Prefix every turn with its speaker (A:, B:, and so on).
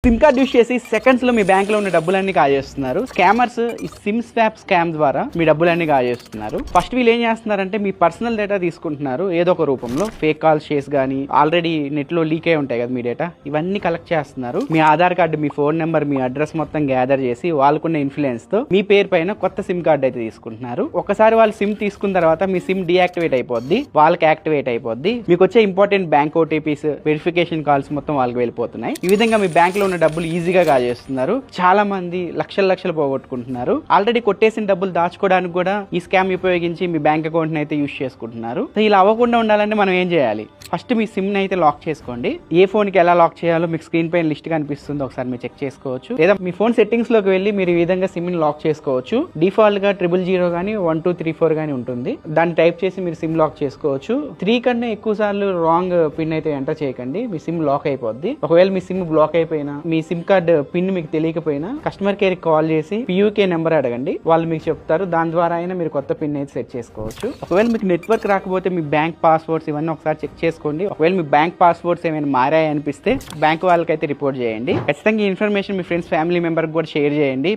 A: SIM card use చేసి seconds లో మీ bank లో ఉన్న డబ్బులన్నీ కాజేస్తున్నారు. స్కామర్స్ ఈ సిమ్ స్వాప్ స్కామ్ ద్వారా మీ డబ్బులన్నీ కాజేస్తున్నారు. ఫస్ట్ వీళ్ళు ఏం చేస్తున్నారంటే మీ పర్సనల్ డేటా తీసుకుంటున్నారు ఏదో ఒక రూపంలో. ఫేక్ కాల్స్ చేసి కానీ ఆల్రెడీ నెట్ లో లీక్ అయి ఉంటాయి కదా మీ డేటా, ఇవన్నీ కలెక్ట్ చేస్తున్నారు. మీ ఆధార్ కార్డు, మీ ఫోన్ నెంబర్, మీ అడ్రస్ మొత్తం గ్యాదర్ చేసి వాళ్ళకున్న ఇన్ఫ్లుయెన్స్ తో మీ పేరు పైన కొత్త సిమ్ కార్డ్ అయితే తీసుకుంటున్నారు. ఒకసారి వాళ్ళు సిమ్ తీసుకున్న తర్వాత మీ సిమ్ డీయాక్టివేట్ అయిపోద్ది, వాళ్ళకి యాక్టివేట్ అయిపోద్ది. మీకు వచ్చే important bank OTPs, verification calls మొత్తం వాళ్ళకి వెళ్ళిపోతున్నాయి. ఈ విధంగా మీ బ్యాంక్ లో ఉన్న డబ్బులు ఈజీగా కాజేస్తున్నారు. చాలా మంది లక్షలు పోగొట్టుకుంటున్నారు. ఆల్రెడీ కొట్టేసిన డబ్బులు దాచుకోవడానికి కూడా ఈ స్కామ్ ఉపయోగించి మీ బ్యాంక్ అకౌంట్ ని అయితే యూస్ చేసుకుంటున్నారు. ఇలా అవ్వకుండా ఉండాలంటే మనం ఏం చేయాలి? ఫస్ట్ మీ సిమ్ ని అయితే లాక్ చేసుకోండి. ఏ ఫోన్ కి ఎలా లాక్ చేయాలో మీకు స్క్రీన్ పైన లిస్ట్ కనిపిస్తుంది, ఒకసారి మీరు చెక్ చేసుకోవచ్చు. లేదా మీ ఫోన్ సెట్టింగ్స్ లోకి వెళ్ళి మీరు ఈ విధంగా సిమ్ ని లాక్ చేసుకోవచ్చు. డిఫాల్ట్ గా 000 కానీ 1234 కానీ ఉంటుంది. దాన్ని టైప్ చేసి మీరు సిమ్ లాక్ చేసుకోవచ్చు. 3 కన్నా ఎక్కువ సార్లు రాంగ్ పిన్ అయితే ఎంటర్ చేయకండి, మీ సిమ్ లాక్ అయిపోద్ది. ఒకవేళ మీ సిమ్ బ్లాక్ అయిపోయినా, మీ సిమ్ కార్డ్ పిన్ మీకు తెలియకపోయినా కస్టమర్ కేర్ కి కాల్ చేసి PUK నెంబర్ అడగండి, వాళ్ళు మీకు చెప్తారు. దాని ద్వారా అయినా మీరు కొత్త పిన్ అయితే సెట్ చేసుకోవచ్చు. ఒకవేళ మీకు నెట్వర్క్ రాకపోతే మీ బ్యాంక్ పాస్వర్డ్స్ ఇవన్నీ ఒకసారి చెక్ చేసుకోండి. ఒకవేళ మీ బ్యాంక్ పాస్వర్డ్స్ ఏమైనా మారాయి అనిపిస్తే బ్యాంక్ వాళ్ళకైతే రిపోర్ట్ చేయండి. ఖచ్చితంగా ఈ ఇన్ఫర్మేషన్ మీ ఫ్రెండ్స్, ఫ్యామిలీ మెంబర్ కూడా షేర్ చేయండి.